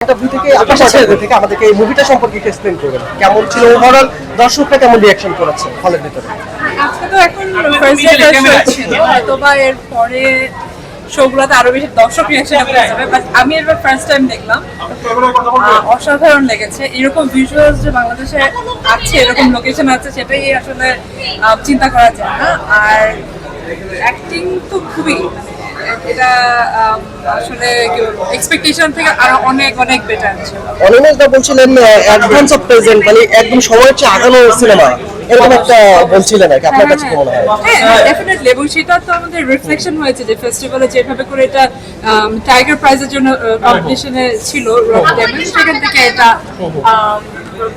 থেকে আমাদেরকে এই মুভিটা সম্পর্কে একটু এক্সপ্লেইন করবেন, কেমন ছিল ওভারঅল, দর্শকরা কেমন রিঅ্যাকশন করেছে হলের ভিতরে? আজকে তো এখন ফার্স্ট ডে ছিল, হয়তোবা এর পরে শোগুলোতে আরো বেশি দর্শক রিঅ্যাকশন করেছে, বাট আমি এবার ফার্স্ট টাইম দেখলাম, অসাধারণ লেগেছে। এরকম ভিজুয়ালস যে বাংলাদেশে আছে, এরকম লোকেশন আছে, সেটাই আসলে চিন্তা করা যায় না। আর অ্যাক্টিং তো খুবই, এটা আসলে এক্সপেকটেশন থেকে আরো অনেক অনেক বেটার ছিল। অনিমেষ দা বলছিলেন অ্যাডভান্স অফ প্রেজেন্ট, মানে একদম সময়ের চেয়ে আগানো সিনেমা, এরকম একটা বলছিলেন আর কি। আপনার কাছে কি মনে হয়? হ্যাঁ, ডেফিনেটলি। এবং সেটা তো আমাদের রিফ্লেকশন হয়েছে যে ফেস্টিভ্যালে যেভাবে করে এটা টাইগার প্রাইজের জন্য কম্পিটিশনে ছিল, সেখান থেকে এটা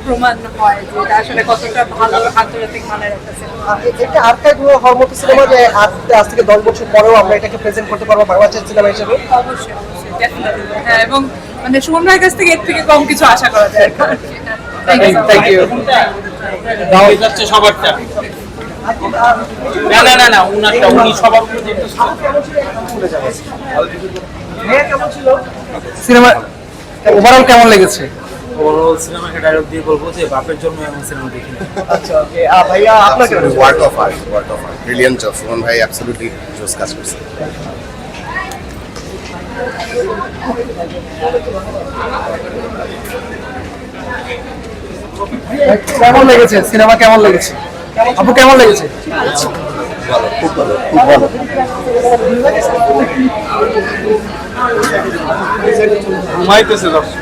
প্রমাণ হয় যে এটা আসলে কতটা ভালো আন্তর্জাতিক মানের একটা সিনেমা। এটা আর্কাইভ হওয়ার মতো সিনেমা যে আজ থেকে 10 বছর পরেও আমরা এটাকে প্রেজেন্ট করতে পারবো বাংলাদেশের সিনেমা হিসেবে। অবশ্যই অবশ্যই, ডেফিনেটলি। হ্যাঁ, এবং মানে সুমন ভাইয়ের কাছ থেকে এর থেকে কম কিছু আশা করা যায় না। Thank you. দাও যাচ্ছে সবারটা। না না উনারটা, উনি সবার উপরে দেখতে সিনেমা ওভারঅল কেমন লেগেছে? ওভারঅল সিনেমাকে ডায়লগ দিয়ে বলবো যে বাপের জন্য এমন সিনেমা দেখিনি। আচ্ছা, ওকে। ভাইয়া আপনাকে work of art, brilliant job. Suman ভাই অ্যাবসলিউটলি জোস কাজ করছে। কেমন লেগেছে সিনেমা? কেমন লেগেছে আপু? কেমন লেগেছে? খুব ভালো। ঘুমাইতেছে দর্শক।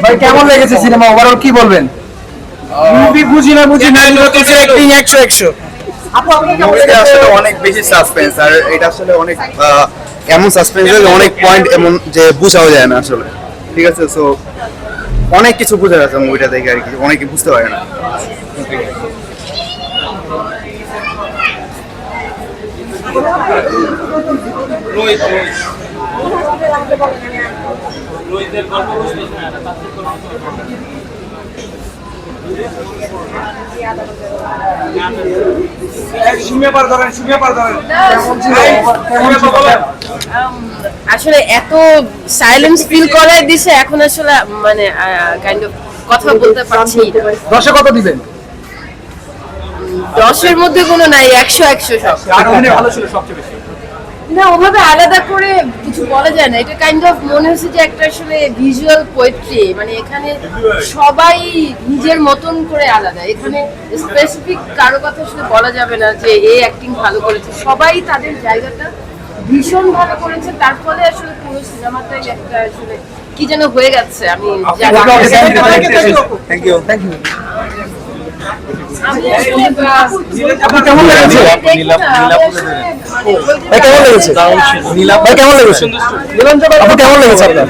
ভাই কেমন লেগেছে সিনেমা ওভারঅল, কি বলবেন? মুভি বুঝি না অ্যাক্টিং 100 আপু আপনার কেমন লেগেছে? আসলে অনেক বেশি সাসপেন্স, আর এটা আসলে অনেক এমন সাসপেন্স অনেক পয়েন্ট এমন যে বোঝাও যায় না আসলে। ঠিক আছে, সো অনেক কিছু বোঝা যাচ্ছে মুভিটা দেখে আর কি, অনেকে বুঝতে পারে না। রোহিতের গল্প বুঝতে আসলে এত সাইলেন্স ফিল করায় দিছে, এখন আসলে মানে কাইন্ড অফ কথা বলতে পারছি না। 10 কত দিবেন? 10-এর মধ্যে কোনো নাই, 100 সব। ভালো ছিল সবচেয়ে বেশি। না, ওভাবে আলাদা করে কিছু বলা যায় না। এটা কাইন্ড অফ মনে হচ্ছে যে একটা আসলে ভিজুয়াল পোয়েট্রি, মানে এখানে সবাই নিজের মতন করে আলাদা। এখানে স্পেসিফিক কারো কথা আসলে বলা যাবে না যে এই অ্যাক্টিং ভালো করেছে, সবাই তাদের জায়গাটা ভীষণ ভালো করেছে। তার ফলে আসলে পুরো সিনেমাটাই একটা আসলে কি যেন হয়ে গেছে। আমি থ্যাংক ইউ। আমি আসলে আপু কেমন লেগেছে? কেমন লেগেছে? নীলাপ ভাই কেমন লেগেছে? আপু কেমন লেগেছে আপনার?